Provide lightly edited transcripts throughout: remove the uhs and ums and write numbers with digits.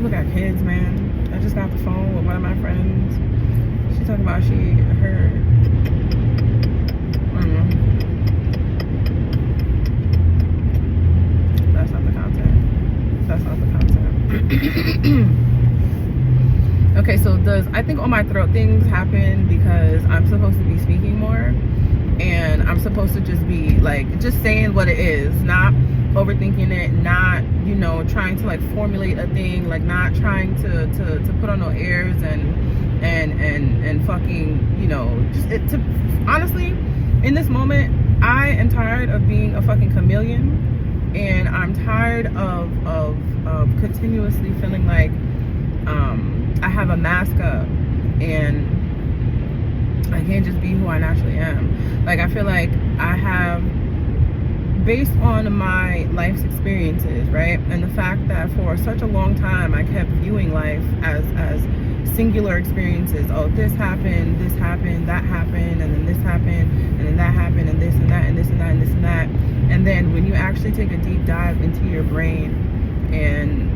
people got kids, man. I just got off the phone with one of my friends. She talking about her. That's not the content. That's not the content. Okay, so I think all my throat things happen because I'm supposed to be speaking more, and I'm supposed to just be like just saying what it is, not overthinking it, not, you know, trying to like formulate a thing, like not trying to put on no airs and fucking, you know, just honestly, in this moment, I am tired of being a fucking chameleon, and I'm tired of continuously feeling like I have a mask up and I can't just be who I naturally am. Like, I feel like I have, based on my life's experiences, right, and the fact that for such a long time I kept viewing life as singular experiences. Oh, this happened, that happened, and then this happened, and then that happened, and this and that, and this and that, and this and that. And then when you actually take a deep dive into your brain and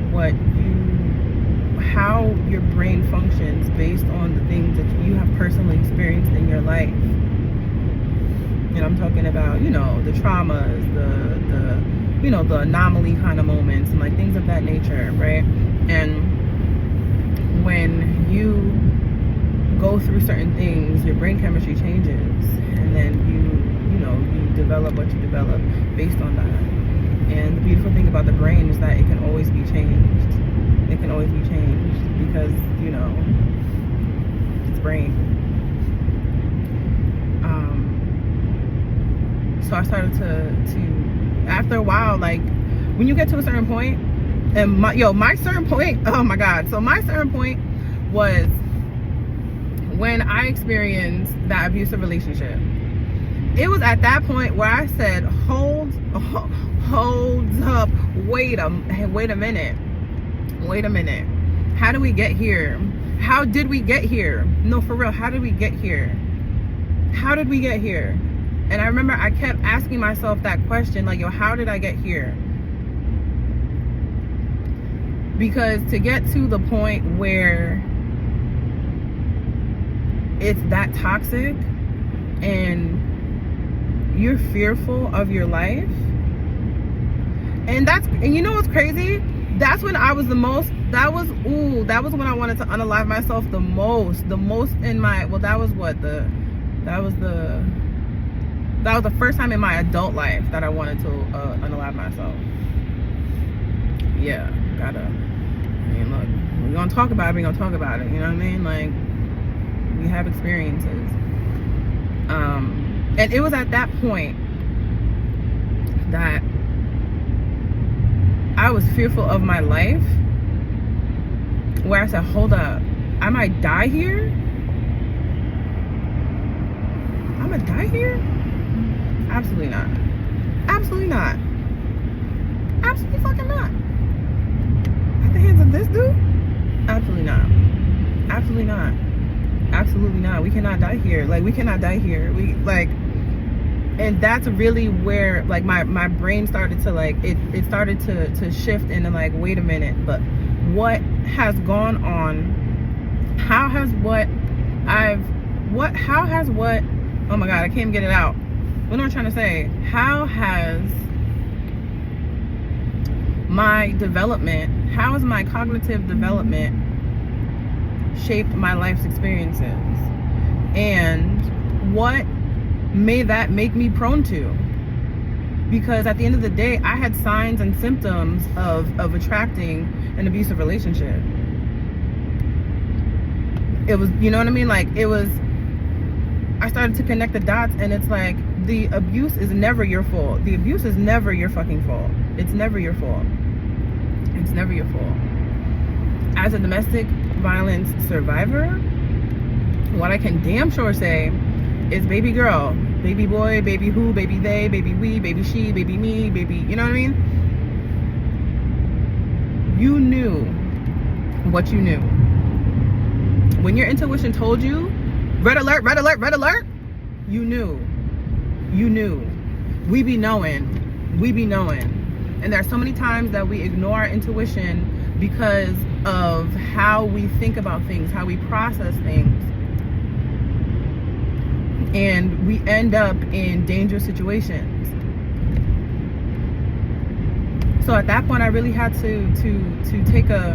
how your brain functions based on the things that you have personally experienced in your life. And I'm talking about, you know, the traumas, the you know, the anomaly kind of moments and like things of that nature, right? And when you go through certain things, your brain chemistry changes, and then you know, you develop what you develop based on that. And the beautiful thing about the brain is that it can always be changed. It can always be changed because, you know, it's brain. So I started to after a while, like when you get to a certain point, and my certain point, oh my God. So my certain point was when I experienced that abusive relationship. It was at that point where I said, hold up, wait a minute. How do we get here? How did we get here? No, for real, how did we get here? How did we get here? And I remember I kept asking myself that question, like, yo, how did I get here? Because to get to the point where it's that toxic and you're fearful of your life, and you know what's crazy? That's when I was the most, that was when I wanted to unalive myself the most in my, well, that was the first time in my adult life that I wanted to unalive myself. Yeah, look, we're gonna talk about it, you know what I mean? Like, we have experiences. And it was at that point that I was fearful of my life, where I said, hold up, I might die here? I'm gonna die here? Absolutely not. Absolutely not. Absolutely fucking not. At the hands of this dude? Absolutely not. Absolutely not. Absolutely not. We cannot die here. Like, we cannot die here. And that's really where, like, my brain started to, like, it started to shift into, like, wait a minute, but what has gone on? How has what, oh my God, I can't even get it out. What am I trying to say? How has my cognitive development shaped my life's experiences? And what may that make me prone to? Because at the end of the day, I had signs and symptoms of attracting an abusive relationship. It was, you know what I mean? Like, it was, I started to connect the dots, and it's like, the abuse is never your fault. The abuse is never your fucking fault. It's never your fault. It's never your fault. As a domestic violence survivor, what I can damn sure say is, baby girl, baby boy, baby who, baby they, baby we, baby she, baby me, baby, you know what I mean? You knew what you knew. When your intuition told you, red alert, red alert, red alert, you knew. You knew. We be knowing. And there are so many times that we ignore our intuition because of how we think about things, how we process things. And we end up in dangerous situations. So at that point, I really had to take a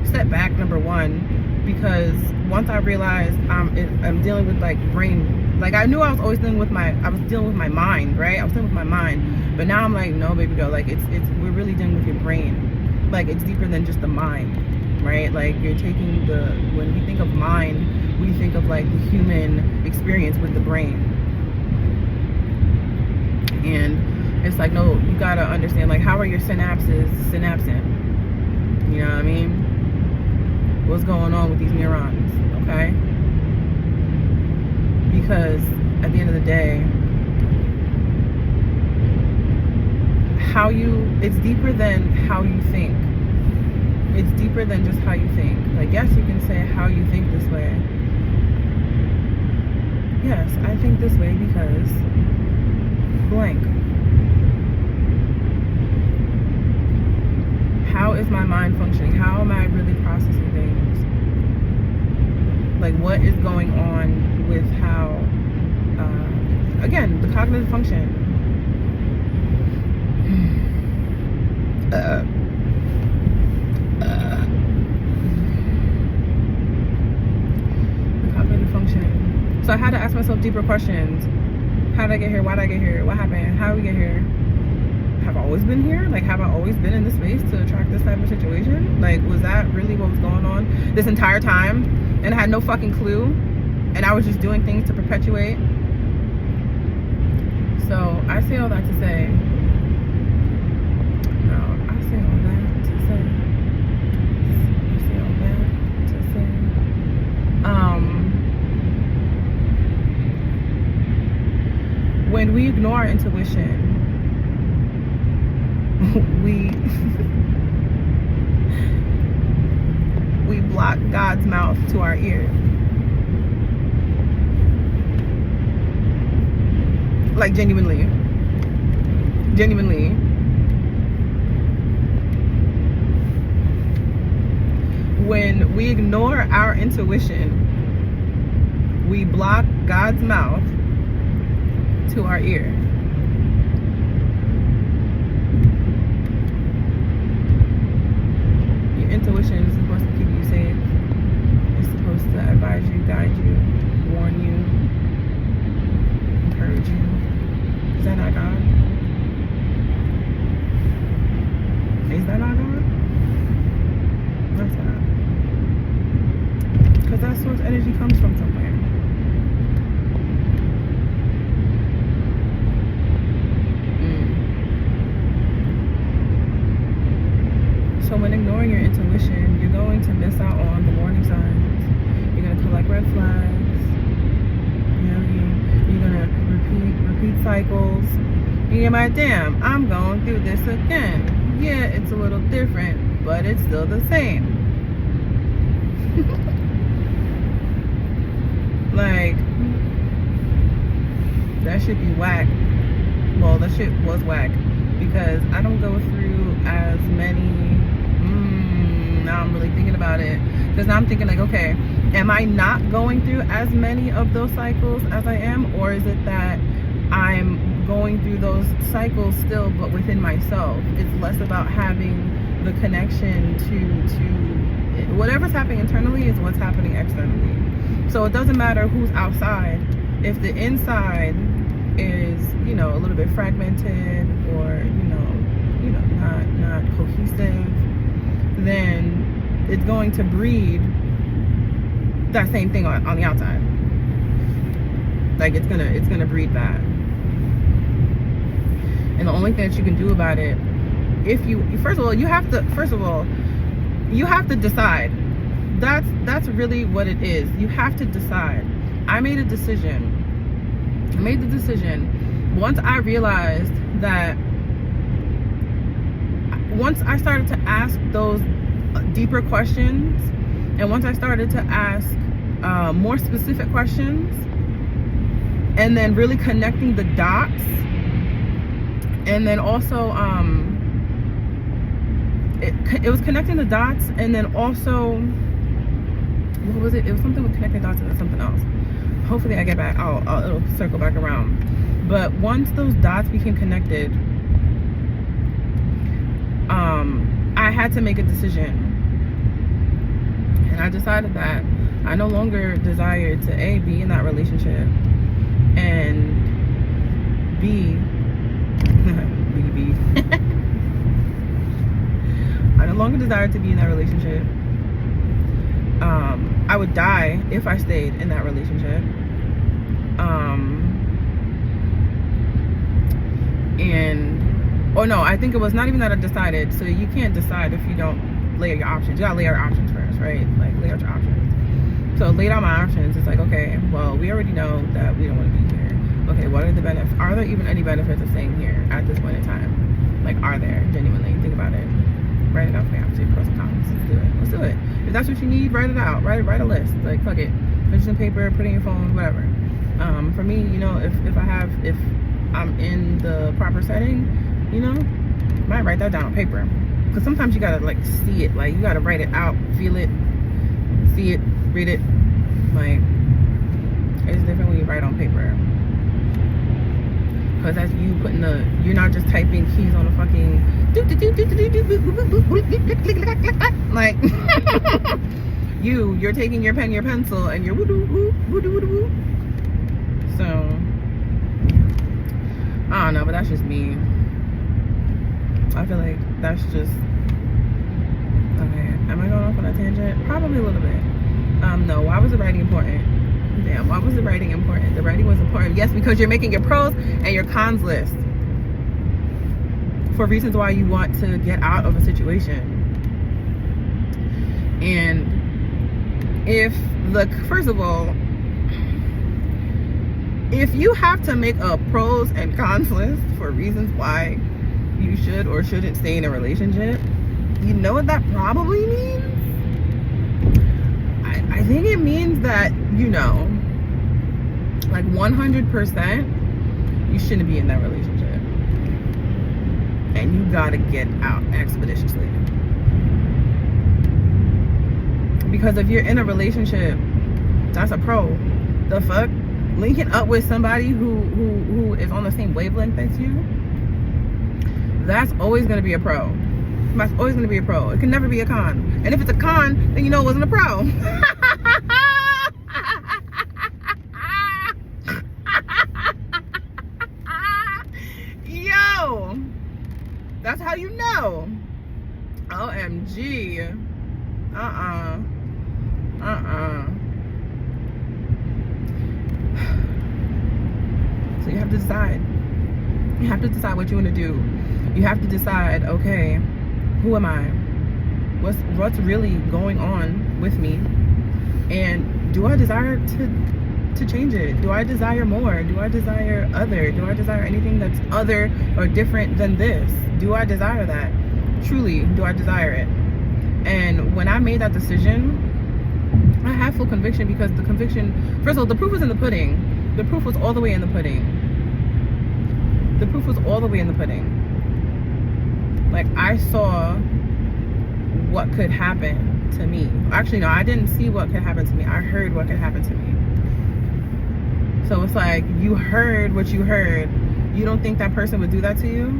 step back, number one, because once I realized I'm dealing with like brain, like I knew I was always dealing with my mind, right? I was dealing with my mind, but now I'm like, no, baby girl, like we're really dealing with your brain. Like it's deeper than just the mind, right? Like you're taking when we think of mind, we think of like the human experience with the brain. And it's like, no, you gotta understand, like, how are your synapses synapsing? You know what I mean? What's going on with these neurons, okay? Because at the end of the day, it's deeper than how you think. It's deeper than just how you think. Like, yes, you can say how you think this way. Yes, I think this way because blank. How is my mind functioning? How am I really processing things? Like, what is going on with how, again, the cognitive function. The cognitive function. So I had to ask myself deeper questions. How did I get here? Why did I get here? What happened? How did we get here? Have I always been here? Like, have I always been in this space to attract this type of situation? Like, was that really what was going on this entire time? And I had no fucking clue. And I was just doing things to perpetuate. So, I say all that to say, when we ignore our intuition, we block God's mouth to our ear. Like, genuinely. When we ignore our intuition, we block God's mouth to our ear. Your intuition is supposed to keep you safe. It's supposed to advise you, guide you, warn you, encourage you. Is that not God? Is that not God? That's God. Because that source energy comes from somewhere. So when ignoring your intuition, you're going to miss out on the warning signs. You're going to collect red flags. You know, you're going to repeat cycles. You're like, damn, I'm going through this again. Yeah, it's a little different, but it's still the same. Like, that should be whack. Well, that shit was whack, because I don't go through as many. Now I'm really thinking about it, because now I'm thinking, like, okay, am I not going through as many of those cycles as I am, or is it that I'm going through those cycles still, but within myself? It's less about having the connection to whatever's happening internally is what's happening externally. So it doesn't matter who's outside. If the inside is, you know, a little bit fragmented, or you know not cohesive, then it's going to breed that same thing on the outside. Like, it's gonna breed that. And the only thing that you can do about it, first of all you have to decide. That's really what it is. You have to decide. I made the decision once I realized that, once I started to ask those deeper questions, and once I started to ask more specific questions, and then really connecting the dots, and then also it was connecting the dots, and then also, what was it? It was something with connecting dots and then something else. Hopefully I get back, it'll circle back around. But once those dots became connected, I had to make a decision. And I decided that I no longer desired to A, be in that relationship, and B, I no longer desired to be in that relationship. I would die if I stayed in that relationship. Or no, I think it was not even that I decided. So you can't decide if you don't lay out your options. You gotta lay out your options first, right? Like, lay out your options. So I laid out my options. It's like, okay, well, we already know that we don't want to be here. Okay, what are the benefits? Are there even any benefits of staying here at this point in time? Like, are there? Genuinely, think about it. Write it out for you. Pros and cons. Let's do it. Let's do it. If that's what you need, write it out. Write a list. Like, fuck it. Put some paper, put it in your phone, whatever. For me, you know, if I'm in the proper setting, you know, I might write that down on paper. Because sometimes you gotta, like, see it. Like, you gotta write it out, feel it, see it, read it. Like, it's different when you write on paper. Because that's you putting you're not just typing keys on a fucking, like, you're taking your pen, your pencil, and you're woo-doo-woo. So, I don't know, but that's just me. I feel like that's just, okay, am I going off on a tangent? Probably a little bit. No, why was the writing important? Damn, why was the writing important? The writing was important, yes, because you're making your pros and your cons list for reasons why you want to get out of a situation. And first of all, if you have to make a pros and cons list for reasons why you should or shouldn't stay in a relationship, you know what that probably means? I think it means that, you know, like 100% you shouldn't be in that relationship, and you gotta get out expeditiously. Because if you're in a relationship, that's a pro. The fuck? Linking up with somebody who is on the same wavelength as you, that's always gonna be a pro. That's always gonna be a pro. It can never be a con. And if it's a con, then you know it wasn't a pro. Yo, that's how you know. OMG. So you have to decide. You have to decide what you want to do. You have to decide, okay, who am I? What's really going on with me? And do I desire to change it? Do I desire more? Do I desire other? Do I desire anything that's other or different than this? Do I desire that? Truly, do I desire it? And when I made that decision, I had full conviction, because the conviction, first of all, the proof was in the pudding. The proof was all the way in the pudding. The proof was all the way in the pudding. Like, I saw what could happen to me. Actually, no, I didn't see what could happen to me. I heard what could happen to me. So it's like, you heard what you heard. You don't think that person would do that to you?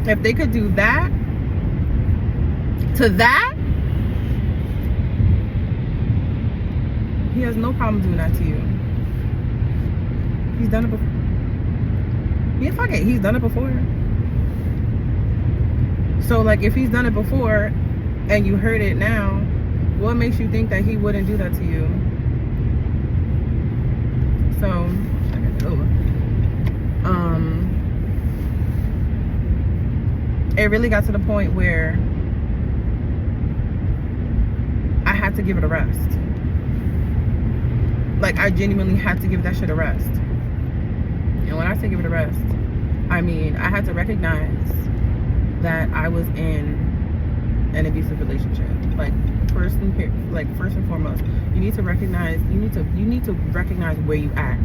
If they could do that to that, he has no problem doing that to you. He's done it before. Yeah, fuck it. He's done it before. So, like, if he's done it before and you heard it now, what makes you think that he wouldn't do that to you? So, it really got to the point where I had to give it a rest. Like, I genuinely had to give that shit a rest. And when I say give it a rest, I mean, I had to recognize that I was in an abusive relationship. Like, first and foremost, you need to recognize where you at,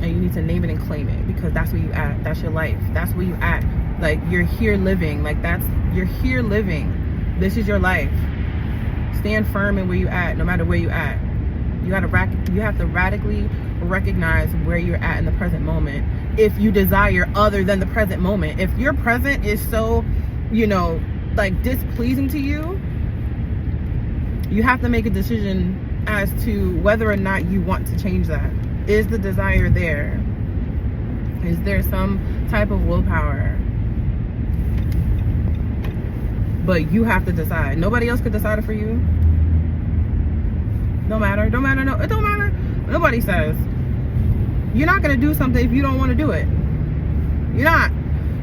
and you need to name it and claim it, because that's where you at. That's your life. That's where you at Like, you're here living. Like, you're here living. This is your life. Stand firm in where you at, no matter where you at. You have to radically recognize where you're at in the present moment if you desire other than the present moment. If your present is so, like, displeasing to you, you have to make a decision as to whether or not you want to change that. Is the desire there? Is there some type of willpower? But you have to decide. Nobody else could decide it for you. No, it don't matter. Nobody says. You're not gonna do something if you don't want to do it. You're not.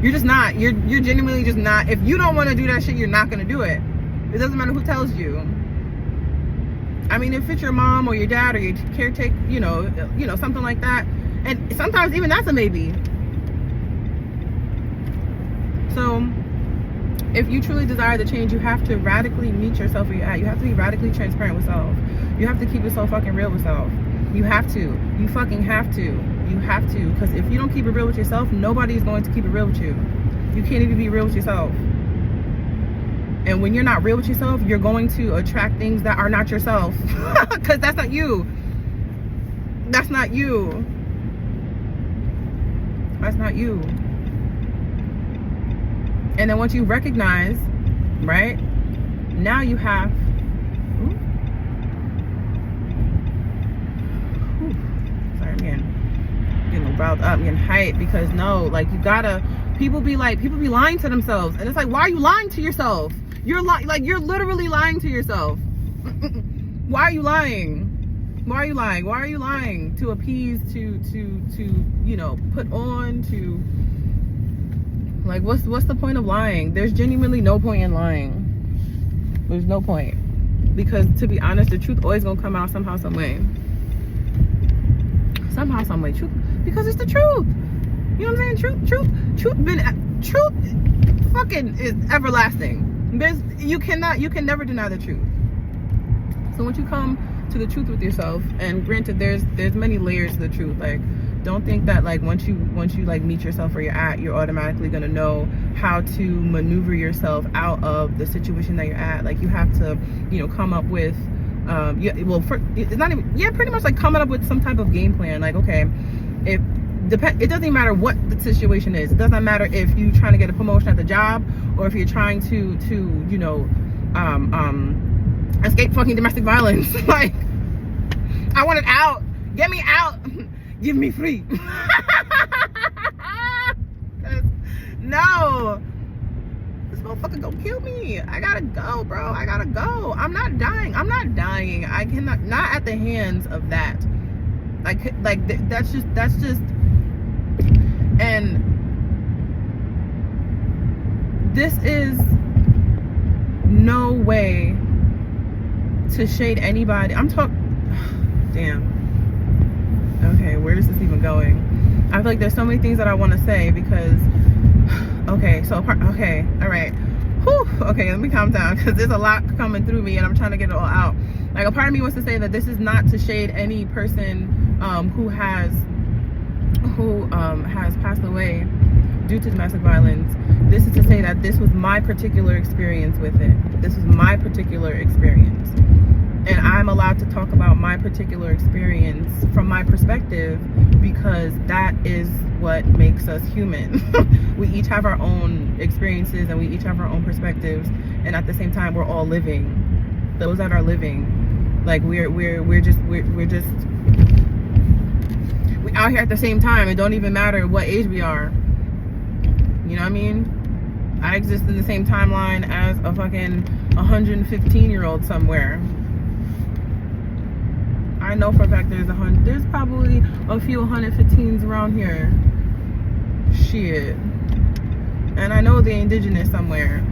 You're just not. You're genuinely just not. If you don't want to do that shit, you're not gonna do it. It doesn't matter who tells you. I mean, if it's your mom or your dad or your caretaker, something like that. And sometimes even that's a maybe. So, if you truly desire the change, you have to radically meet yourself where you're at. You have to be radically transparent with self. You have to keep it so fucking real with self. You have to. You fucking have to. You have to. Because if you don't keep it real with yourself, nobody's going to keep it real with you. You can't even be real with yourself. And when you're not real with yourself, you're going to attract things that are not yourself. Because that's not you. That's not you. That's not you. And then once you recognize, right, now you have, sorry, I'm getting riled up, I'm getting hyped, because no, like, you gotta, people be lying to themselves, and it's like, why are you lying to yourself? You're you're literally lying to yourself. Why are you lying? Why are you lying? Why are you lying? To appease, to put on, to, like, what's the point of lying? There's genuinely no point in lying. There's no point. Because, to be honest, the truth always gonna come out somehow, some way. Somehow, some way. Truth, because it's the truth. You know what I'm saying? Truth fucking is everlasting. You can never deny the truth. So once you come to the truth with yourself, and granted, there's many layers to the truth. Like, don't think that, like, once you like meet yourself where you're at, you're automatically gonna know how to maneuver yourself out of the situation that you're at. Like, you have to, come up with, it's not even, pretty much like coming up with some type of game plan. Like, okay, it doesn't matter what the situation is. It doesn't matter if you're trying to get a promotion at the job, or if you're trying to escape fucking domestic violence. Like, I want it out. Get me out. Give me free. No, this motherfucker gonna kill me. I gotta go, bro. I gotta go. I'm not dying. I cannot, not at the hands of that. That's just. And this is no way to shade anybody. I'm talking. Damn. Okay, where is this even going? I feel like there's so many things that I want to say, because okay, all right. Whew, okay, let me calm down, because there's a lot coming through me and I'm trying to get it all out. Like, a part of me wants to say that this is not to shade any person who has passed away due to domestic violence. This is to say that this was my particular experience with it. This was my particular experience. And I'm allowed to talk about my particular experience from my perspective, because that is what makes us human. We each have our own experiences, and we each have our own perspectives, and at the same time, we're all living. Those that are living, like, we're out here at the same time. It don't even matter what age we are. You know what I mean? I exist in the same timeline as a fucking 115-year-old somewhere. I know for a fact there's probably a few 115s around here. Shit. And I know the indigenous somewhere.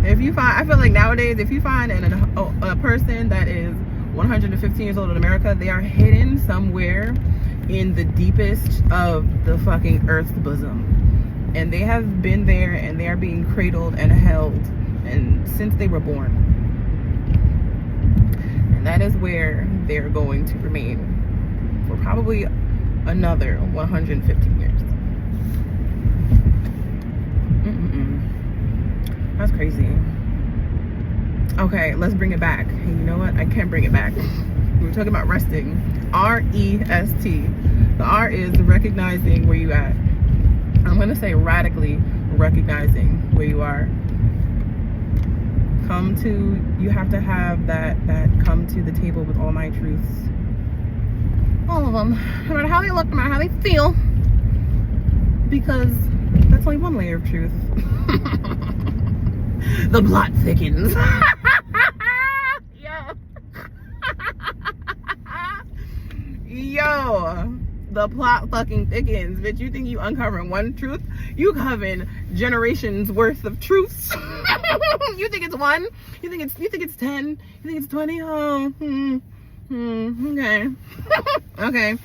I feel like nowadays, if you find a person that is 115 years old in America, they are hidden somewhere in the deepest of the fucking earth's bosom. And they have been there, and they are being cradled and held, and since they were born. That is where they're going to remain for probably another 115 years. That's crazy. Okay, let's bring it back. Hey, you know what? I can't bring it back. We were talking about resting. R-E.S.T. The R is recognizing where you at. I'm gonna say radically recognizing where you are. You have to have that come to the table with all my truths. All of them. No matter how they look, no matter how they feel. Because that's only one layer of truth. The plot thickens. Yo, the plot fucking thickens. Bitch, you think you uncovering one truth? You covering generations worth of truths. You think it's one? You think it's 10? You think it's 20? Oh, okay. Okay.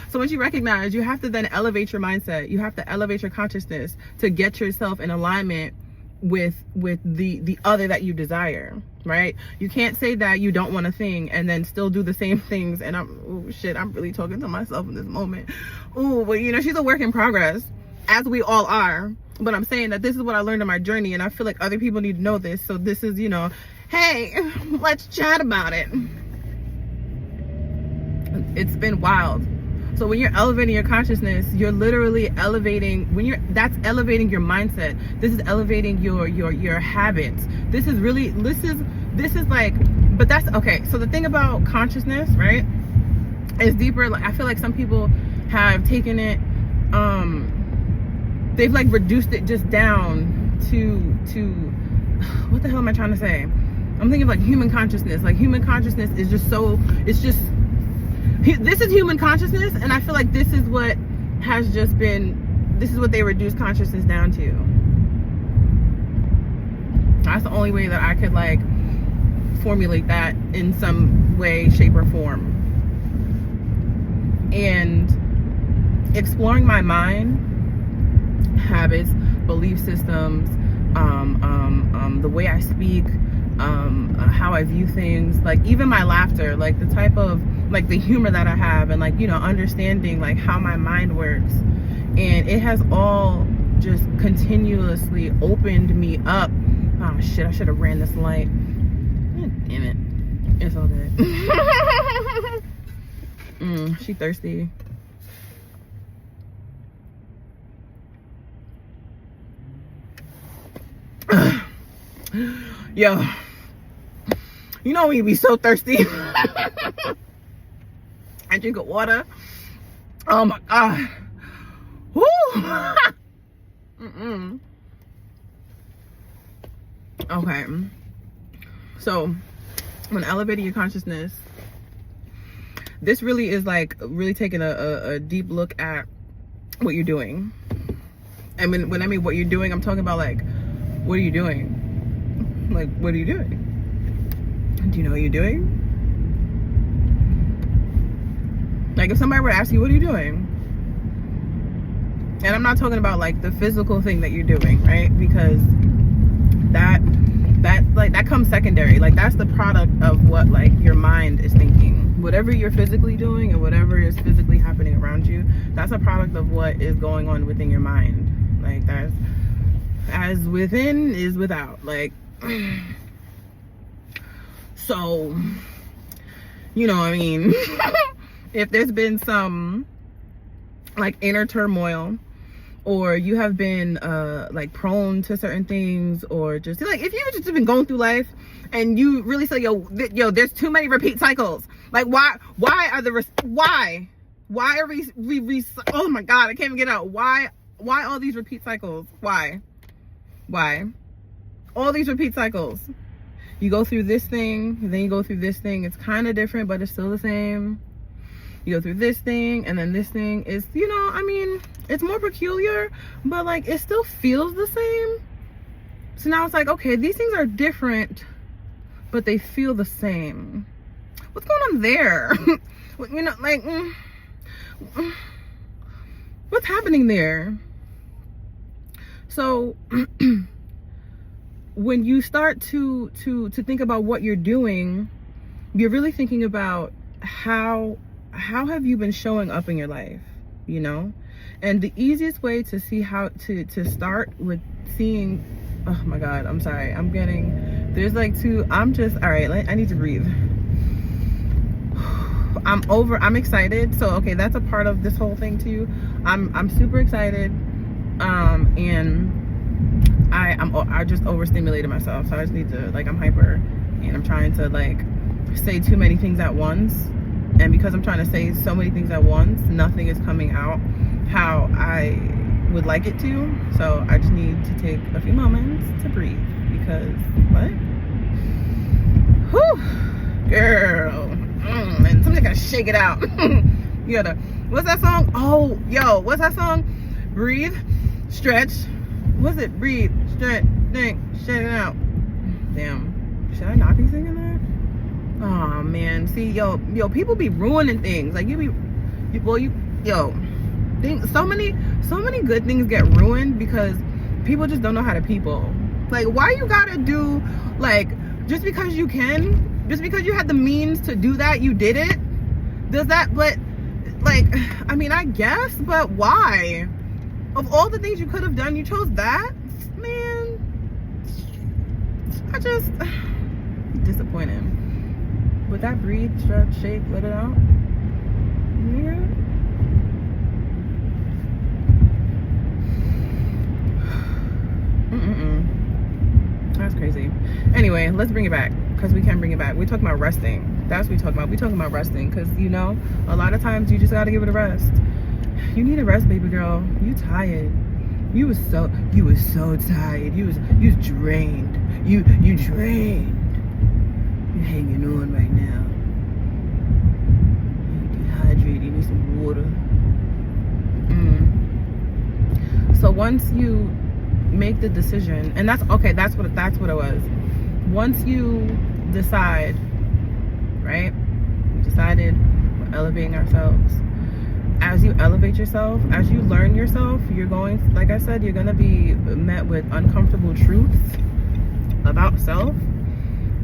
So once you recognize, you have to then elevate your mindset. You have to elevate your consciousness to get yourself in alignment with the other that you desire, right? You can't say that you don't want a thing and then still do the same things. And I'm really talking to myself in this moment. Oh, but you know, she's a work in progress, as we all are. But I'm saying that this is what I learned on my journey, and I feel like other people need to know this. So this is, you know, hey, let's chat about it. It's been wild. So when you're elevating your consciousness, you're literally elevating, that's elevating your mindset. This is elevating your habits. This is like, but that's okay. So the thing about consciousness, right, is deeper. Like, I feel like some people have taken it, they've like reduced it just down to what the hell am I trying to say? I'm thinking of like human consciousness. Like human consciousness is just so, it's just, this is human consciousness, and I feel like this is what has just been, this is what they reduce consciousness down to. That's the only way that I could like formulate that in some way, shape, or form. And exploring my mind, habits, belief systems, the way I speak, how I view things, like even my laughter, like the type of, like the humor that I have, and like, you know, understanding like how my mind works. And it has all just continuously opened me up. Oh shit, I should have ran this light. God damn it. It's all good. She thirsty. Yo, you know when you be so thirsty. I drink of water. Oh my god. Woo. Okay. So when elevating your consciousness, this really is like really taking a deep look at what you're doing. And when I mean what you're doing, I'm talking about like, what are you doing? Like, what are you doing? Do you know what you're doing? Like if somebody were to ask you, what are you doing? And I'm not talking about like the physical thing that you're doing, right? Because that comes secondary. Like that's the product of what like your mind is thinking. Whatever you're physically doing and whatever is physically happening around you, that's a product of what is going on within your mind. Like that's, as within is without. Like, so, you know what I mean? If there's been some like inner turmoil, or you have been like prone to certain things, or just like if you've just been going through life and you really say, yo, there's too many repeat cycles. Like why are we oh my god, I can't even get out. Why all these repeat cycles? Why all these repeat cycles? You go through this thing, then you go through this thing. It's kind of different, but it's still the same. You go through this thing, and then this thing is, you know, I mean, it's more peculiar, but like it still feels the same. So now it's like, okay, these things are different, but they feel the same. What's going on there? You know, like, what's happening there? So when you start to think about what you're doing, you're really thinking about how have you been showing up in your life, you know? And the easiest way to see how to start with seeing, oh my God, I'm sorry. There's like two, I'm just, all right, I need to breathe. I'm excited. So, okay, that's a part of this whole thing too. I'm super excited. And I just overstimulated myself. So I just need to, like, I'm hyper and I'm trying to like say too many things at once. And because I'm trying to say so many things at once, nothing is coming out how I would like it to. So I just need to take a few moments to breathe, because what? Whew, girl. And somebody gotta shake it out. You gotta, what's that song? Oh, yo, what's that song? Breathe, stretch. What's it? Breathe, stretch, think, shake it out. Damn, should I not be singing that? Oh man, see, yo, people be ruining things. Like so many good things get ruined because people just don't know how to people. Like, why you gotta do, like, just because you can, just because you had the means to do that, you did it? Does that, but, like, I mean, I guess, but why? Of all the things you could have done, you chose that? Man, I just, disappointed. Would that breathe, stretch, shake, let it out? Yeah. That's crazy. Anyway, let's bring it back, because we can bring it back. We're talking about resting. That's what we're talking about. We're talking about resting, because, you know, a lot of times you just got to give it a rest. You need a rest, baby girl. You tired. You was so tired. You was drained. You drained. You're hanging on right now. You're dehydrated. You need some water. So once you make the decision, and that's okay, that's what it was. Once you decide, right? We decided we're elevating ourselves. As you elevate yourself, as you learn yourself, you're going, like I said, you're going to be met with uncomfortable truths about self,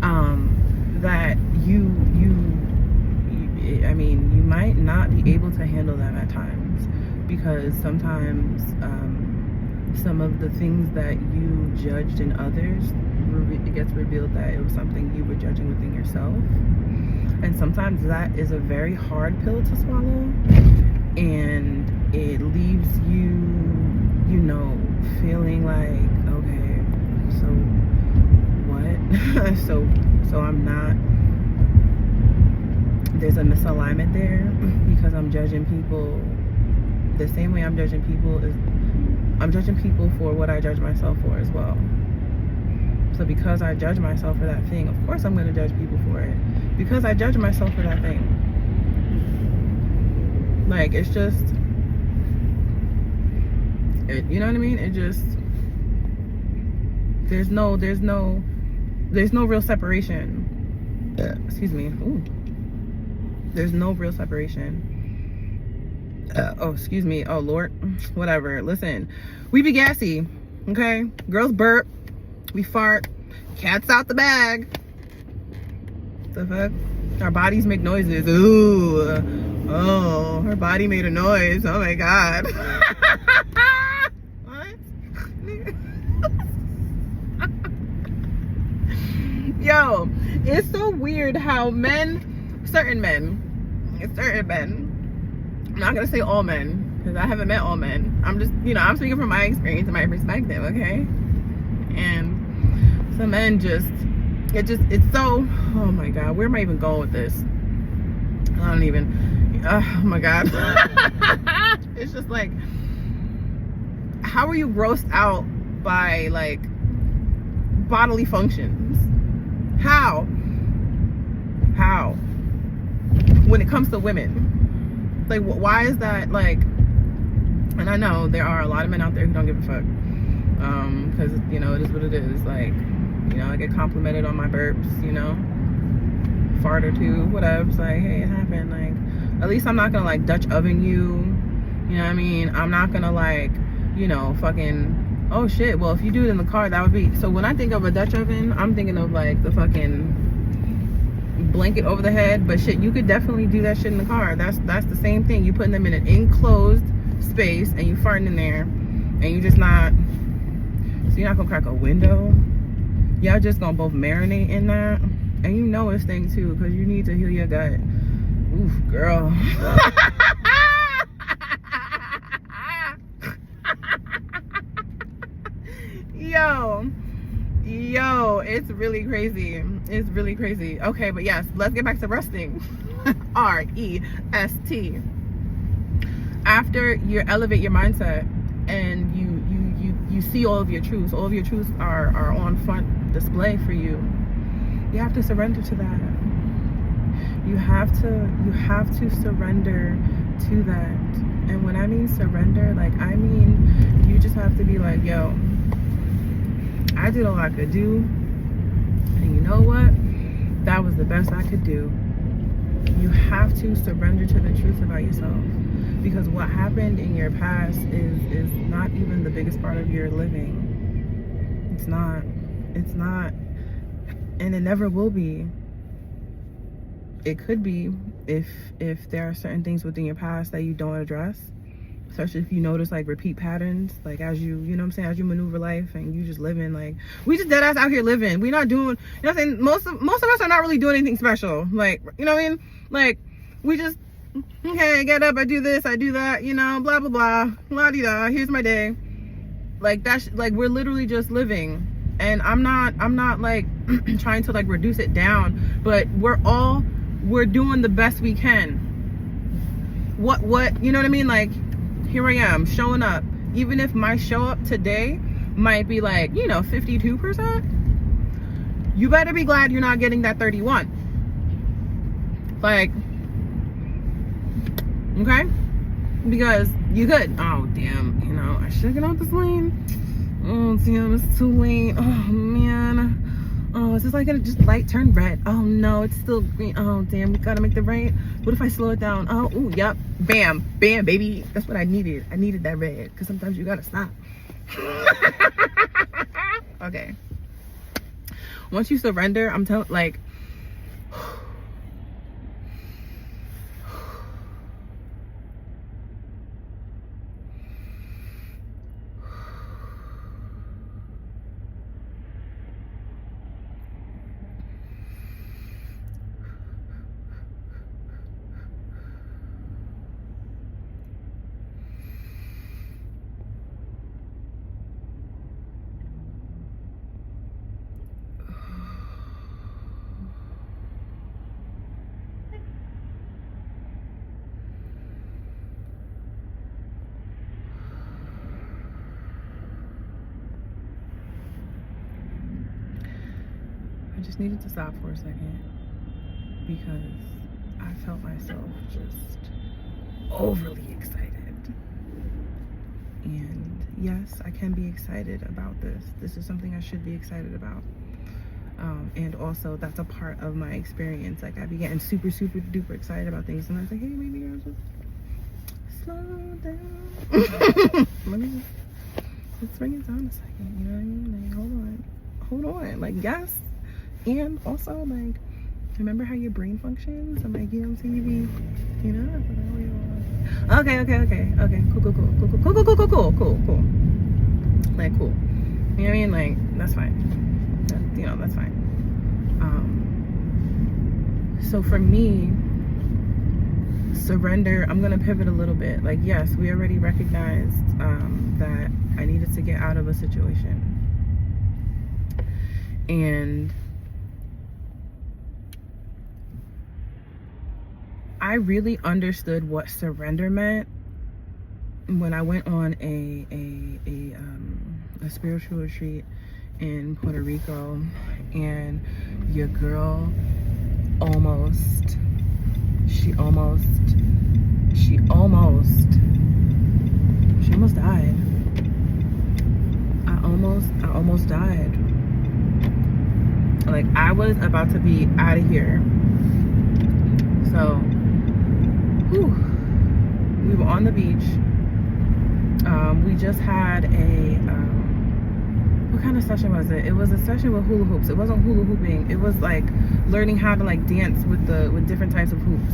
that I mean, you might not be able to handle them at times, because sometimes some of the things that you judged in others, it gets revealed that it was something you were judging within yourself. And sometimes that is a very hard pill to swallow, and it leaves you, you know, feeling like, okay, so what? so I'm not, there's a misalignment there, because I'm judging people the same way I'm judging people for what I judge myself for as well. So because I judge myself for that thing, of course I'm going to judge people for it, because I judge myself for that thing. Like, it's just, you know what I mean? It just, there's no real separation. Excuse me. Ooh. There's no real separation. Oh, excuse me. Oh, Lord. Whatever. Listen, we be gassy, okay? Girls burp. We fart. Cat's out the bag. The fuck? Our bodies make noises. Ooh. Oh, her body made a noise. Oh, my God. What? Yo, it's so weird how certain men, I'm not gonna say all men, because I haven't met all men. I'm just, you know, I'm speaking from my experience and my perspective, okay? And some men just, it's so, oh my God, where am I even going with this? I don't even, oh my God. It's just like, how are you grossed out by, like, bodily functions? How? When it comes to women, like, why is that, like, and I know there are a lot of men out there who don't give a fuck, because, you know, it is what it is. Like, you know, I get complimented on my burps, you know, fart or two, whatever. It's like, hey, it happened. Like, at least I'm not gonna, like, Dutch oven you, you know what I mean? I'm not gonna, like, you know, fucking, oh shit, well, if you do it in the car, that would be, so when I think of a Dutch oven, I'm thinking of, like, the fucking blanket over the head. But shit, you could definitely do that shit in the car. That's the same thing. You putting them in an enclosed space and you farting in there, and you just not, So you're not gonna crack a window. Y'all just gonna both marinate in that. And you know it's thing too, because you need to heal your gut. Oof, girl. Yo, it's really crazy. It's really crazy. Okay, but yes, let's get back to resting. R-E-S-T. After you elevate your mindset and you see all of your truths are on front display for you. You have to surrender to that. You have to surrender to that. And when I mean surrender, like, I mean you just have to be like, yo, I did all I could do, and you know what? That was the best I could do. You have to surrender to the truth about yourself, because what happened in your past is not even the biggest part of your living. It's not, and it never will be. It could be if there are certain things within your past that you don't address. Especially if you notice like repeat patterns, like as you know what I'm saying, as you maneuver life and you just living, like, we just dead ass out here living. We're not doing, you know what I'm saying, most of us are not really doing anything special. Like, you know what I mean? Like, we just, okay, I get up, I do this, I do that, you know, blah blah blah, la-di-da, here's my day. Like, that's like, we're literally just living. And I'm not like trying to like reduce it down, but we're doing the best we can. What you know what I mean? Like, here I am showing up. Even if my show up today might be like, you know, 52%, you better be glad you're not getting that 31. Like, okay? Because you could, oh damn, you know, I should get out this lane. Oh damn, it's too late. Oh man. Oh, is this like gonna just light turn red? Oh no, it's still green. Oh damn, we gotta make the right. What if I slow it down? Oh, ooh, yep. Bam, bam, baby. That's what I needed. I needed that red, because sometimes you gotta stop. Okay. Once you surrender, I'm telling, like, I just needed to stop for a second, because I felt myself just overly excited. And yes, I can be excited about this. This is something I should be excited about. And also, that's a part of my experience. Like, I be getting super, super duper excited about things, and I was like, hey, maybe girl, just slow down. Let's bring it down a second. You know what I mean? Like, hold on. Like, yes. And also, like, remember how your brain functions? I'm like, you know what I'm saying? You be, you know, okay. Cool. Like, cool. You know what I mean? Like, that's fine. You know, that's fine. So for me, surrender, I'm gonna pivot a little bit. Like, yes, we already recognized that I needed to get out of a situation. And I really understood what surrender meant when I went on a spiritual retreat in Puerto Rico, and your girl almost died. I almost died. Like, I was about to be out of here. So, whew, we were on the beach. We just had what kind of session was it? It was a session with hula hoops. It wasn't hula hooping. It was like learning how to like dance with different types of hoops.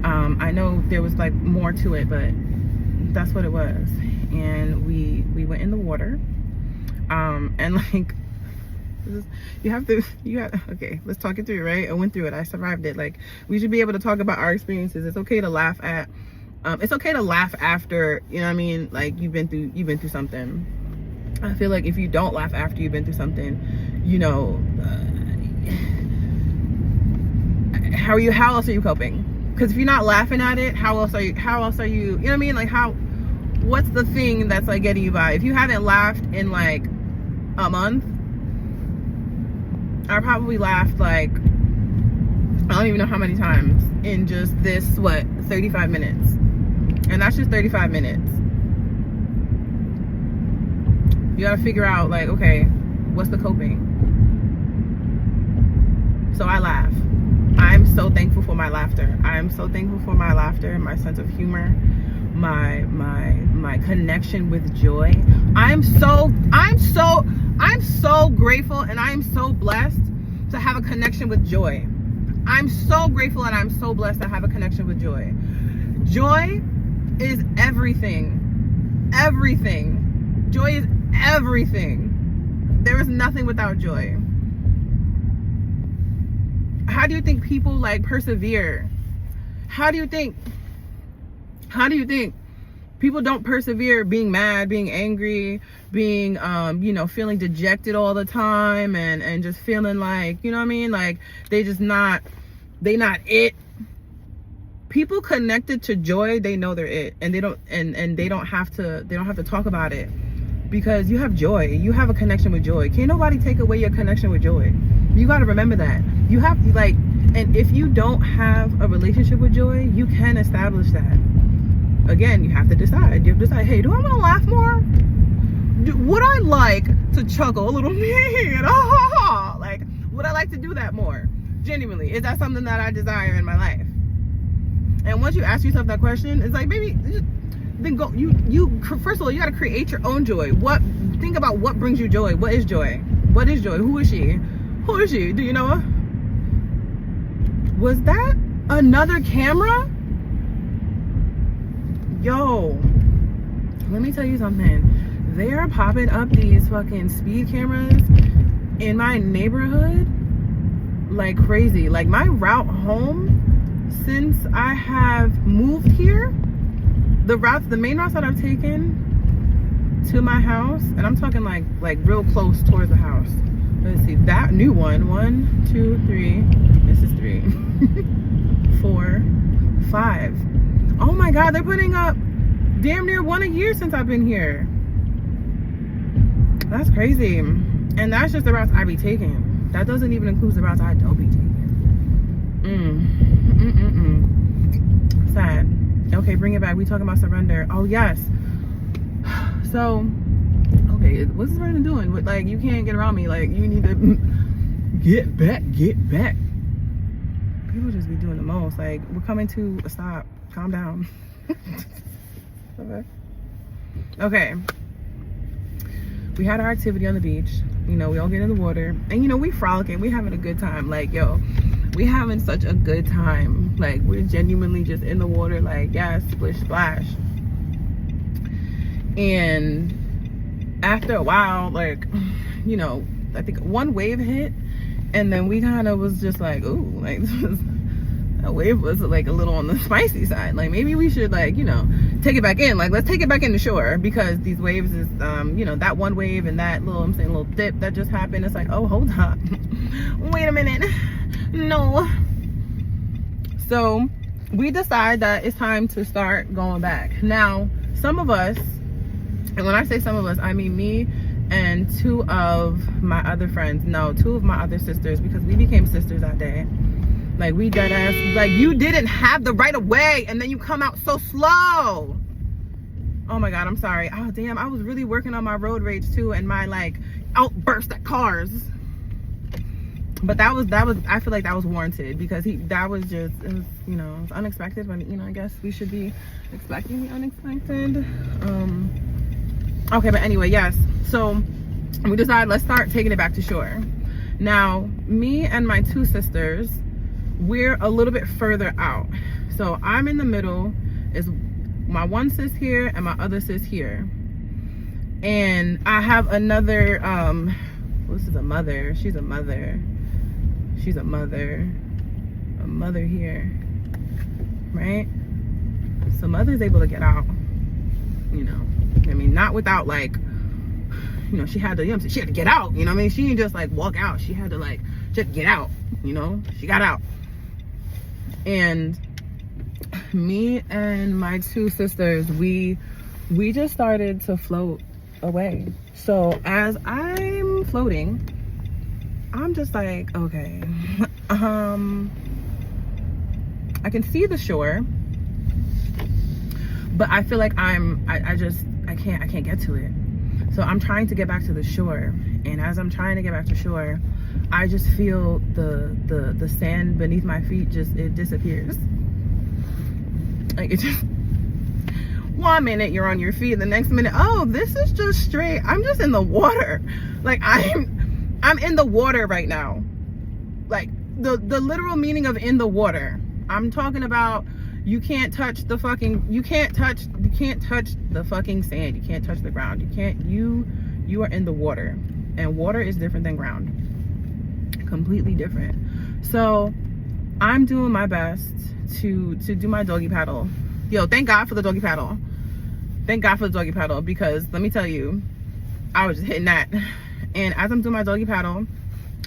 I know there was like more to it, but that's what it was. And we went in the water. And like, okay, let's talk it through, right? I went through it, I survived it. Like, we should be able to talk about our experiences. It's okay to laugh at, it's okay to laugh after, you know what I mean? Like, you've been through something. I feel like if you don't laugh after you've been through something, you know, how else are you coping? Because if you're not laughing at it, how else are you, you know what I mean? Like, what's the thing that's like getting you by? If you haven't laughed in like a month, I probably laughed like, I don't even know how many times in just this, 35 minutes. And that's just 35 minutes. You gotta figure out, like, okay, what's the coping? So I laugh. I'm so thankful for my laughter. I'm so thankful for my laughter, my sense of humor, my connection with joy. I'm so grateful, and I'm so blessed to have a connection with joy. I'm so grateful and I'm so blessed to have a connection with joy. Joy is everything. Everything. Joy is everything. There is nothing without joy. How do you think people like persevere? How do you think people don't persevere being mad, being angry, being feeling dejected all the time, and just feeling like, you know what I mean, like they not it. People connected to joy, they know they're it, and they don't have to talk about it, because you have joy. You have a connection with joy. Can't nobody take away your connection with joy. You got to remember that. You have, like, and if you don't have a relationship with joy, you can establish that. Again, you have to decide. You have to decide, hey, do I want to laugh more? Would I like to chuckle a little bit? Like, would I like to do that more? Genuinely, is that something that I desire in my life? And once you ask yourself that question, it's like, maybe then go. You first of all, you got to create your own joy. Think about what brings you joy. What is joy? What is joy? Who is she? Who is she? Do you know her? Was that another camera? Yo, let me tell you something. They are popping up these fucking speed cameras in my neighborhood like crazy. Like, my route home, since I have moved here, the main routes that I've taken to my house, and I'm talking like real close towards the house. Let's see, that new one. 1, 2, 3. This is 3. 4, 5. Oh my God, they're putting up damn near 1 a year since I've been here. That's crazy. And that's just the routes I be taking. That doesn't even include the routes I don't be taking. Sad. Okay, bring it back. We talking about surrender. Oh yes. So, okay, what's surrender doing? Like, you can't get around me. Like, you need to get back. People just be doing the most. Like, we're coming to a stop. Calm down. Okay. We had our activity on the beach. You know, we all get in the water, and you know, we frolicking. We having a good time. Like, yo, we having such a good time. Like, we're genuinely just in the water. Like, yeah, splish splash. And after a while, like, you know, I think one wave hit, and then we kind of was just like, ooh, like, that wave was like a little on the spicy side. Like, maybe we should, like, you know, take it back in. Like, let's take it back in the shore, because these waves is, you know, that one wave and that little dip that just happened. It's like, oh, hold up. Wait a minute. No. So we decide that it's time to start going back. Now, some of us, and when I say some of us, I mean me and 2 of my other friends. No, 2 of my other sisters, because we became sisters that day. Like, we dead ass, like, you didn't have the right of way, and then you come out so slow. Oh my God, I'm sorry. Oh damn, I was really working on my road rage too, and my like outburst at cars. But that was I feel like that was warranted, because that was just, it was, you know, it was unexpected, but you know, I guess we should be expecting the unexpected. Okay, but anyway, yes. So we decided, let's start taking it back to shore. Now, me and my 2 sisters, we're a little bit further out. So I'm in the middle, is my one sis here and my other sis here. And I have another, this is a mother. She's a mother. She's a mother here, right? So mother's able to get out, you know. I mean, not without like, you know, she had to, you know what I'm saying? She had to get out, you know what I mean? She didn't just like walk out. She had to like, just get out, you know? She got out. And me and my two sisters, we just started to float away. So as I'm floating, I'm just like, okay, I can see the shore, but I feel like I can't get to it. So I'm trying to get back to the shore, and as I'm trying to get back to shore, I just feel the sand beneath my feet it disappears. Like, it just, 1 minute you're on your feet, the next minute, oh, this is just straight, I'm just in the water. Like, I'm in the water right now. Like, the literal meaning of in the water. I'm talking about, you can't touch the fucking sand, you can't touch the ground, you are in the water, and water is different than ground, completely different. So I'm doing my best to do my doggy paddle. Yo, thank God for the doggy paddle. Thank God for the doggy paddle, because let me tell you, I was just hitting that. And as I'm doing my doggy paddle,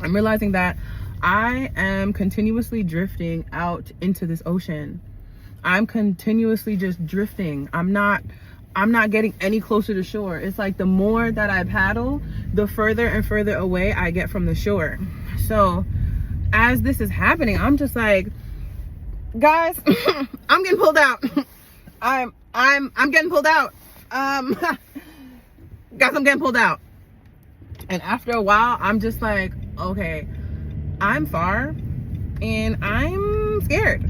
I'm realizing that I am continuously drifting out into this ocean. I'm continuously just drifting. I'm not getting any closer to shore. It's like the more that I paddle, the further and further away I get from the shore. So as this is happening, I'm just like, guys, I'm getting pulled out. I'm getting pulled out. Guys, I'm getting pulled out. And after a while, I'm just like, okay, I'm far and I'm scared.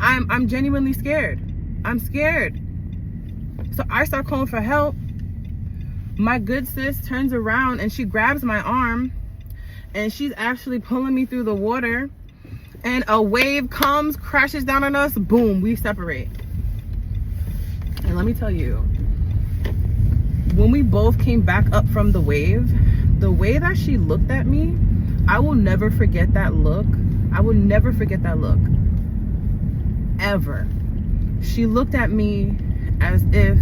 I'm genuinely scared. I'm scared. So I start calling for help. My good sis turns around and she grabs my arm, and she's actually pulling me through the water, and a wave comes, crashes down on us, boom, we separate. And let me tell you, when we both came back up from the way that she looked at me, I will never forget that look. I will never forget that look, ever. She looked at me as if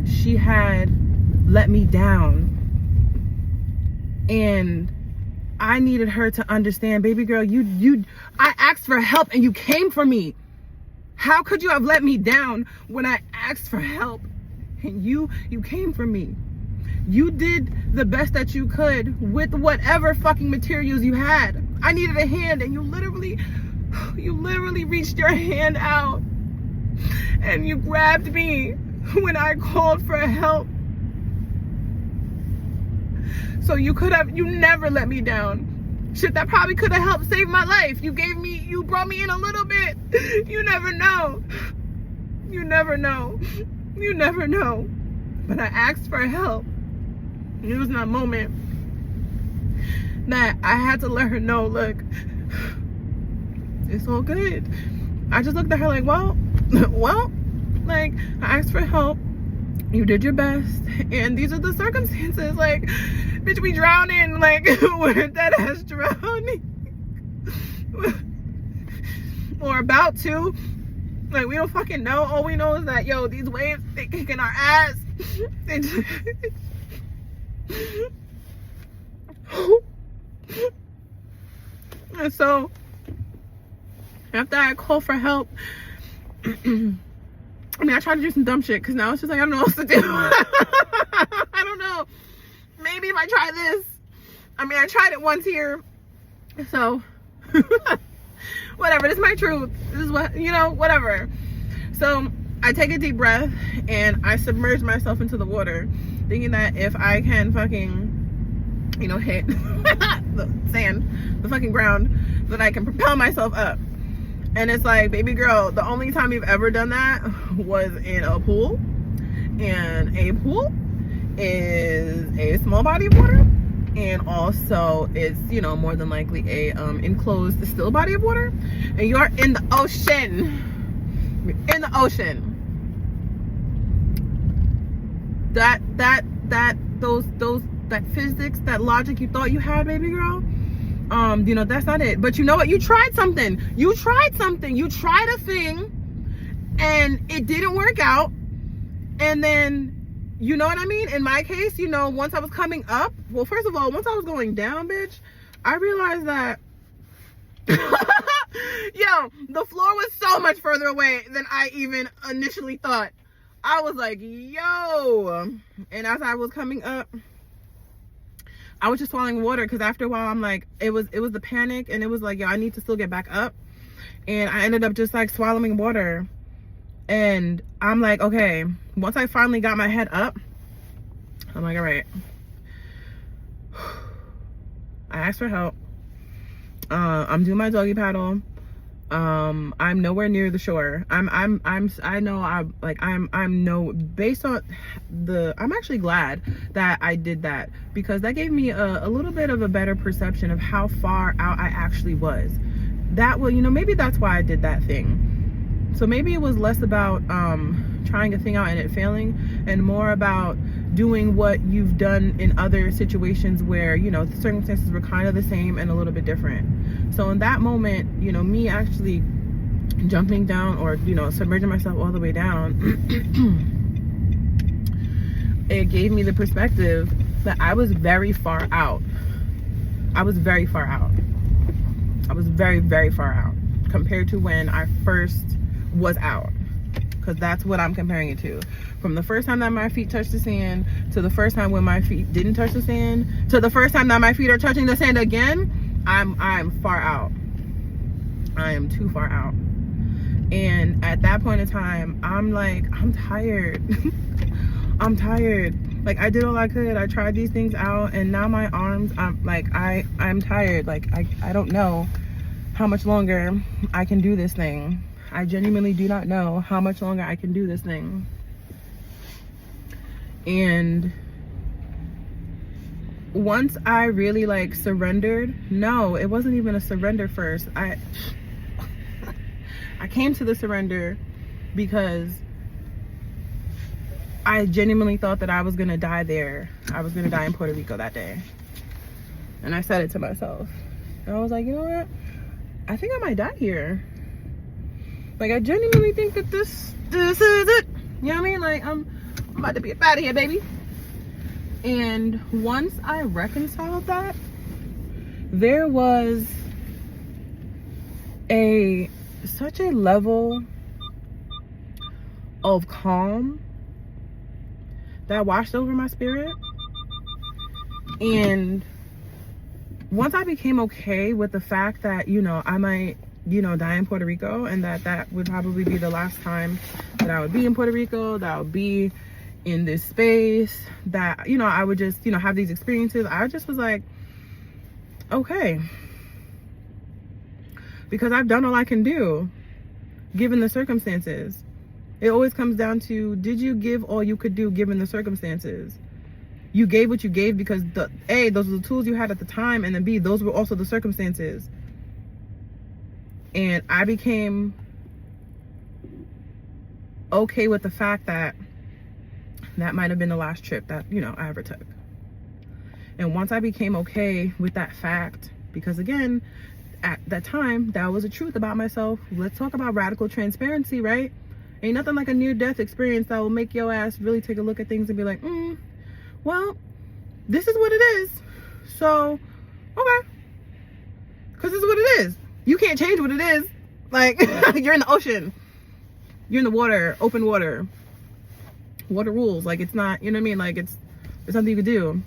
she had let me down, and I needed her to understand, baby girl, I asked for help and you came for me. How could you have let me down when I asked for help and you came for me? You did the best that you could with whatever fucking materials you had. I needed a hand, and you literally reached your hand out and you grabbed me when I called for help. So you never let me down. Shit, that probably could have helped save my life. You brought me in a little bit. You never know. You never know. You never know. But I asked for help. It was in that moment that I had to let her know, look, it's all good. I just looked at her like, well, like, I asked for help. You did your best, and these are the circumstances. Like, bitch, we drowning. Like, we're dead ass drowning. Or about to. Like, we don't fucking know. All we know is that, yo, these waves, they kicking our ass. They just... And so after I call for help, I mean, I tried to do some dumb shit, because now it's just like, I don't know what else to do. I don't know. Maybe if I try this. I mean, I tried it once here. So, whatever. This is my truth. This is what, you know, whatever. So, I take a deep breath and I submerge myself into the water, thinking that if I can fucking, you know, hit the sand, the fucking ground, that I can propel myself up. And it's like, baby girl, the only time you've ever done that was in a pool. And a pool is a small body of water. And also it's, you know, more than likely a enclosed still body of water. And you are in the ocean. You're in the ocean. that physics, that logic you thought you had, baby girl, you know, that's not it. But you know what? You tried something. You tried a thing and it didn't work out. And then, you know what I mean? In my case, you know, once I was coming up, well, first of all, once I was going down, bitch, I realized that, yo, the floor was so much further away than I even initially thought. I was like, yo. And as I was coming up, I was just swallowing water, because after a while I'm like, it was the panic, and it was like, yo, I need to still get back up. And I ended up just like swallowing water. And I'm like, okay, once I finally got my head up, I'm like, all right. I asked for help. I'm doing my doggy paddle. I'm nowhere near the shore. I'm actually glad that I did that, because that gave me a little bit of a better perception of how far out I actually was. That will, you know, maybe that's why I did that thing. So maybe it was less about trying a thing out and it failing, and more about doing what you've done in other situations where, you know, the circumstances were kind of the same and a little bit different. So in that moment, you know, me actually jumping down, or, you know, submerging myself all the way down, it gave me the perspective that I was very far out. I was very, very far out compared to when I first was out. Because that's what I'm comparing it to. From the first time that my feet touched the sand, to the first time when my feet didn't touch the sand, to the first time that my feet are touching the sand again, I'm far out. I am too far out. And at that point in time, I'm like, I'm tired. I'm tired. Like, I did all I could. I tried these things out, and now my arms, I'm tired. Like, I don't know how much longer I can do this thing. I genuinely do not know how much longer I can do this thing. And once I really like surrendered, no, it wasn't even a surrender first. I came to the surrender because I genuinely thought that I was gonna die there. I was gonna die in Puerto Rico that day. And I said it to myself. And I was like, you know what? I think I might die here. Like, I genuinely think that this is it. You know what I mean? Like, I'm about to be up out of here, baby. And once I reconciled that, there was such a level of calm that washed over my spirit. And once I became okay with the fact that, you know, I might, you know, die in Puerto Rico, and that would probably be the last time that I would be in Puerto Rico, that I would be in this space, that, you know, I would just, you know, have these experiences, I just was like, okay, because I've done all I can do given the circumstances. It always comes down to, did you give all you could do given the circumstances? You gave what you gave because A, those were the tools you had at the time, and then B, those were also the circumstances. And I became okay with the fact that that might have been the last trip that, you know, I ever took. And once I became okay with that fact, because again, at that time, that was a truth about myself. Let's talk about radical transparency, right? Ain't nothing like a near-death experience that will make your ass really take a look at things and be like, well, this is what it is. So, okay. Because this is what it is. You can't change what it is. Like, you're in the ocean. You're in the water, open water. Water rules. Like, it's not, you know what I mean? Like, it's something you could do.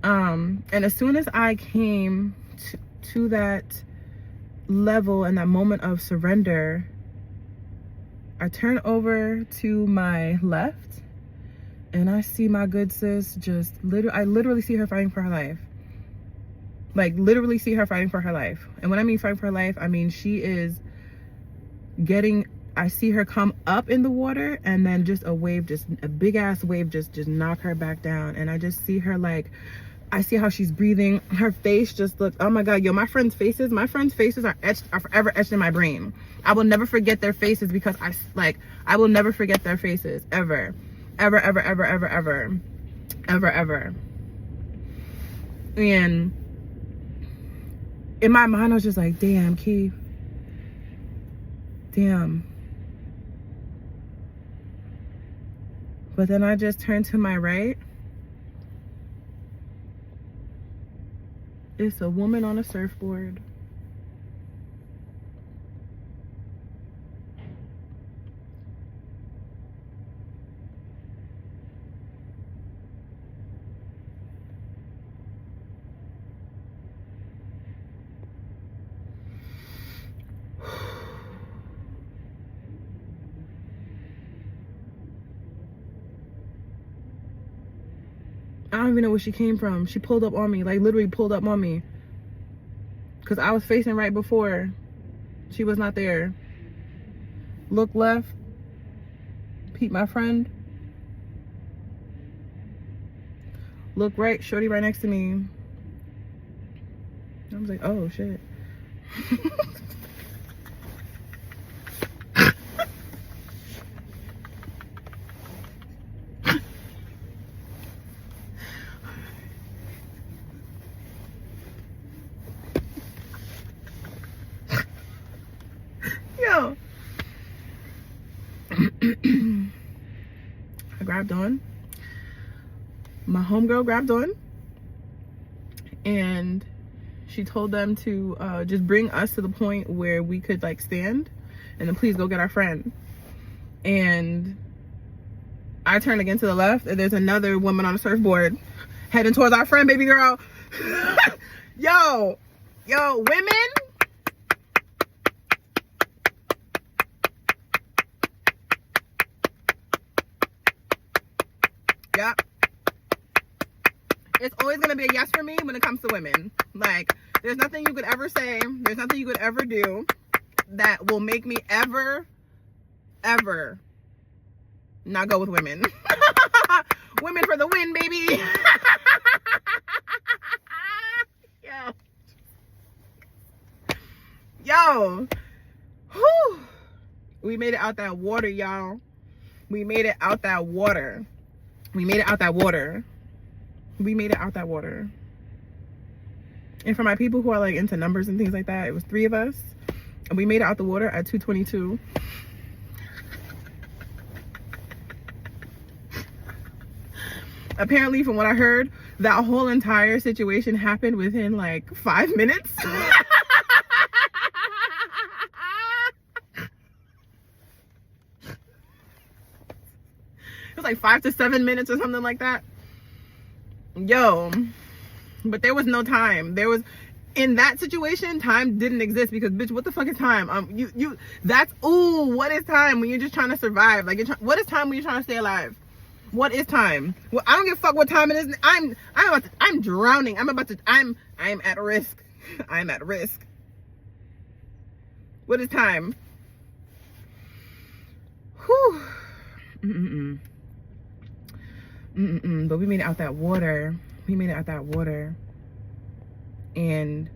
And as soon as I came to that level and that moment of surrender, I turn over to my left and I see my good sis I literally see her fighting for her life. Like, literally see her fighting for her life. And when I mean fighting for her life, I mean she is I see her come up in the water, and then just a big ass wave just knock her back down. And I just see her, like, I see how she's breathing. Her face just looks, oh my God, yo, my friends' faces are forever etched in my brain. I will never forget their faces, because I will never forget their faces, ever. ever, ever. And in my mind, I was just like, damn, Keith. Damn. But then I just turned to my right. It's a woman on a surfboard. I don't even know where she came from. She pulled up on me, like literally pulled up on me. Because I was facing right before. She was not there. Look left. Peep my friend. Look right. Shorty right next to me. I was like, oh shit. Yo. I grabbed on. My homegirl grabbed on. And she told them to just bring us to the point where we could like stand. And then please go get our friend. And I turned again to the left. And there's another woman on a surfboard heading towards our friend, baby girl. Yo, women. Yeah. It's always gonna be a yes for me when it comes to women. Like, there's nothing you could ever say, there's nothing you could ever do that will make me ever not go with women. Women for the win, baby. Yo. Whew. We made it out that water, y'all. We made it out that water. We made it out that water. We made it out that water. And for my people who are like into numbers and things like that, it was 3 of us. And we made it out the water at 2:22. Apparently, from what I heard, that whole entire situation happened within like 5 minutes. It was like 5 to 7 minutes or something like that. Yo, but there was no time. There was, in that situation, time didn't exist because, bitch, what the fuck is time? What is time when you're just trying to survive? Like, what is time when you're trying to stay alive? What is time? Well, I don't give a fuck what time it is. I'm drowning. I'm at risk. I'm at risk. What is time? Whew. But we made it out that water. We made it out that water. And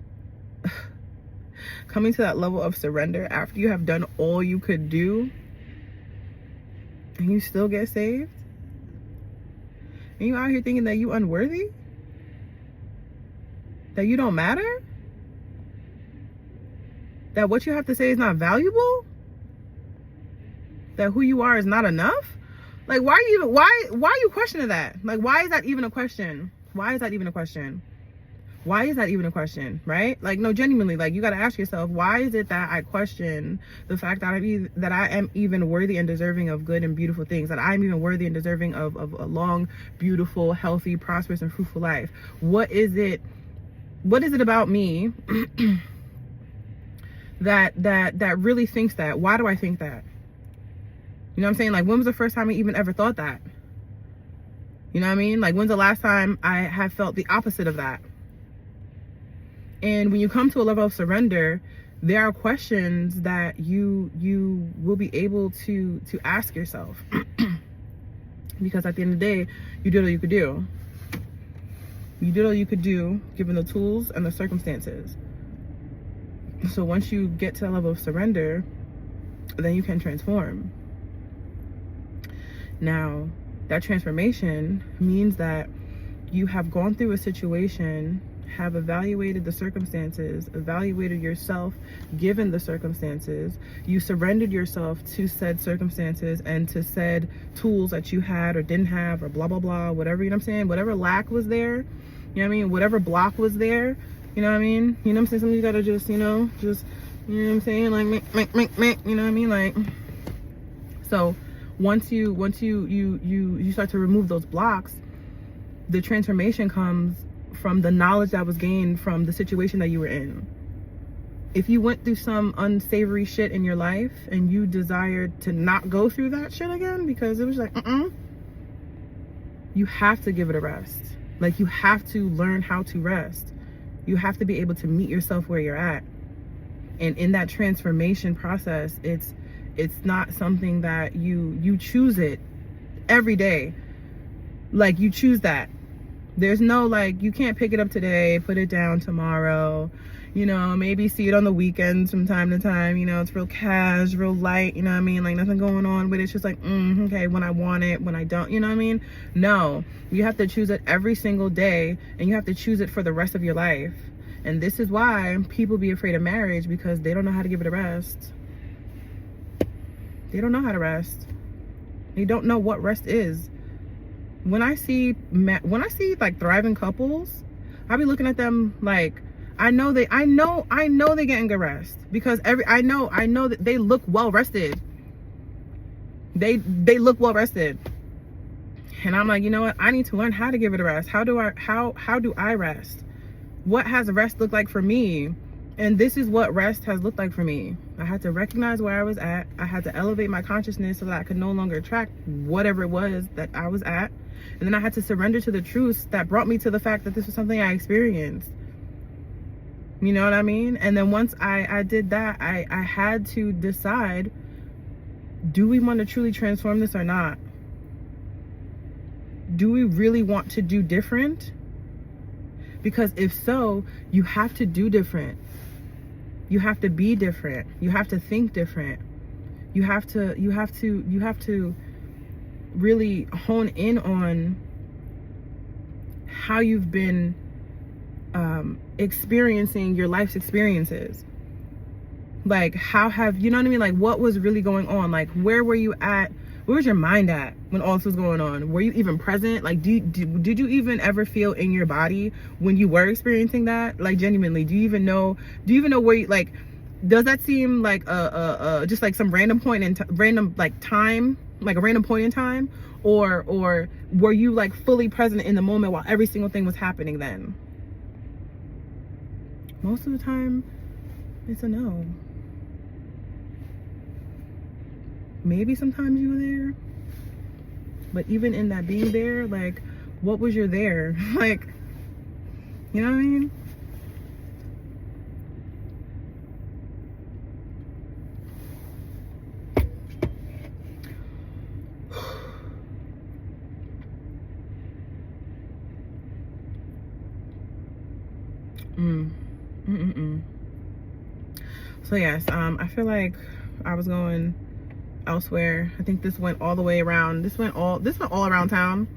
coming to that level of surrender after you have done all you could do and you still get saved, and you out here thinking that you unworthy, that you don't matter, that what you have to say is not valuable, that who you are is not enough. Like, why are you questioning that? Like, why is that even a question? Why is that even a question? Why is that even a question, right? Like, no, genuinely, like, you got to ask yourself, why is it that I question the fact that I am even worthy and deserving of good and beautiful things, that I'm even worthy and deserving of a long, beautiful, healthy, prosperous, and fruitful life? What is it about me that really thinks that? Why do I think that? You know what I'm saying? Like, when was the first time I even ever thought that? You know what I mean? Like, when's the last time I have felt the opposite of that? And when you come to a level of surrender, there are questions that you will be able to ask yourself. Because at the end of the day, you did all you could do. You did all you could do, given the tools and the circumstances. So once you get to a level of surrender, then you can transform. Now, That transformation means that you have gone through a situation, have evaluated the circumstances, evaluated yourself given the circumstances, you surrendered yourself to said circumstances and to said tools that you had or didn't have, or blah blah blah, whatever, you know what I'm saying, whatever lack was there, you know what I mean, whatever block was there, you know what I mean, you know what I'm saying, sometimes you gotta just, you know what I'm saying, like make, you know what I mean, like, so once you start to remove those blocks, the transformation comes from the knowledge that was gained from the situation that you were in. If you went through some unsavory shit in your life and you desired to not go through that shit again because it was like, you have to give it a rest. Like, you have to learn how to rest. You have to be able to meet yourself where you're at. And in that transformation process, it's not something that you choose it every day. Like, you choose that. There's no, like, you can't pick it up today, put it down tomorrow, you know, maybe see it on the weekends from time to time, you know, it's real cash, real light, you know what I mean, like, nothing going on with it. It's just like, okay, when I want it, when I don't, you know what I mean? No, you have to choose it every single day, and you have to choose it for the rest of your life. And this is why people be afraid of marriage, because they don't know how to give it a rest. They don't know how to rest. They don't know what rest is. When I see like thriving couples, I be looking at them like, I know they getting good rest, because I know that they look well rested. They look well rested. And I'm like, you know what? I need to learn how to give it a rest. How do I rest? What has rest looked like for me? And this is what rest has looked like for me. I had to recognize where I was at. I had to elevate my consciousness so that I could no longer attract whatever it was that I was at. And then I had to surrender to the truths that brought me to the fact that this was something I experienced. You know what I mean? And then once I did that, I had to decide, do we want to truly transform this or not? Do we really want to do different? Because if so, you have to do different. You have to be different. You have to think different. You have to really hone in on how you've been experiencing your life's experiences. Like, how have, you know what I mean? Like, what was really going on? Like, where were you at? Where was your mind at when all this was going on? Were you even present? Like, did you even ever feel in your body when you were experiencing that? Like, genuinely, do you even know where you, like, does that seem like just like some random point in random like time, like a random point in time, or were you like fully present in the moment while every single thing was happening then? Most of the time, it's a no. Maybe sometimes you were there, but even in that being there, like, what was your there? Like, you know what I mean? So yes, I feel like I was going elsewhere. I think this went all the way around. This went all around town,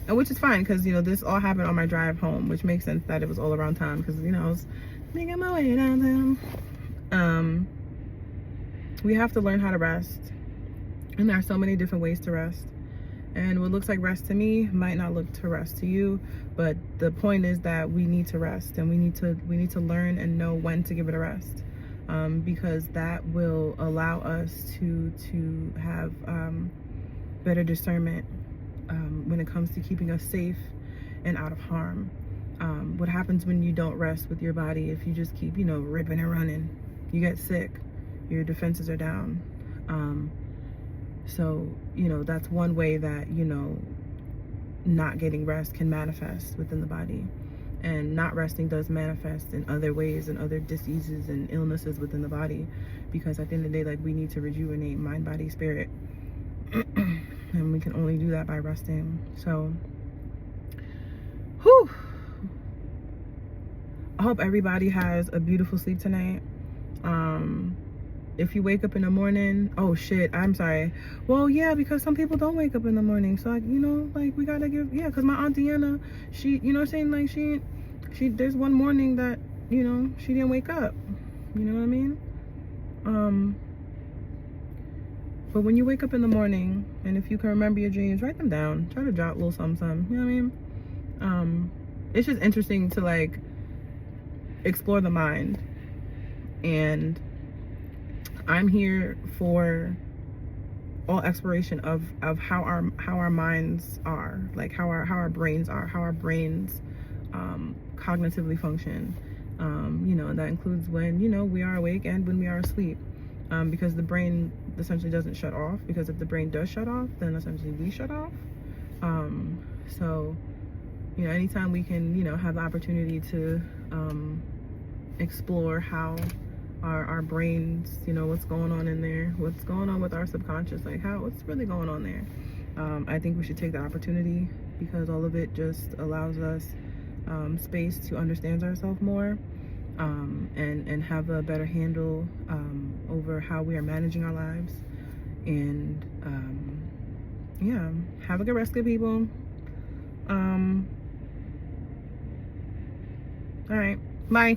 and which is fine, because, you know, this all happened on my drive home, which makes sense that it was all around town, because, you know, I was making my way downtown. We have to learn how to rest, and there are so many different ways to rest. And what looks like rest to me might not look to rest to you, but the point is that we need to rest, and we need to learn and know when to give it a rest. Because that will allow us to have better discernment when it comes to keeping us safe and out of harm. What happens when you don't rest with your body? If you just keep, you know, ripping and running, you get sick, your defenses are down. So, you know, that's one way that, you know, not getting rest can manifest within the body. And not resting does manifest in other ways and other diseases and illnesses within the body, because at the end of the day, like, we need to rejuvenate mind, body, spirit. And we can only do that by resting. So, whew. I hope everybody has a beautiful sleep tonight. if you wake up in the morning, oh shit, I'm sorry. Well, yeah, because some people don't wake up in the morning. So, like, you know, like, we gotta give, yeah, because my Aunt Deanna, she, you know what I'm saying? Like, there's one morning that, you know, she didn't wake up. You know what I mean? But when you wake up in the morning, and if you can remember your dreams, write them down. Try to jot a little something, you know what I mean? It's just interesting to, like, explore the mind. And I'm here for all exploration of how our minds are, like how our brains are, how our brains cognitively function. You know, that includes when, you know, we are awake and when we are asleep, because the brain essentially doesn't shut off, because if the brain does shut off, then essentially we shut off. So, you know, anytime we can, you know, have the opportunity to explore how our brains, you know, what's going on in there, what's going on with our subconscious, like what's really going on there. I think we should take the opportunity, because all of it just allows us space to understand ourselves more, and have a better handle over how we are managing our lives. And yeah, have a good rest, good people. All right, bye.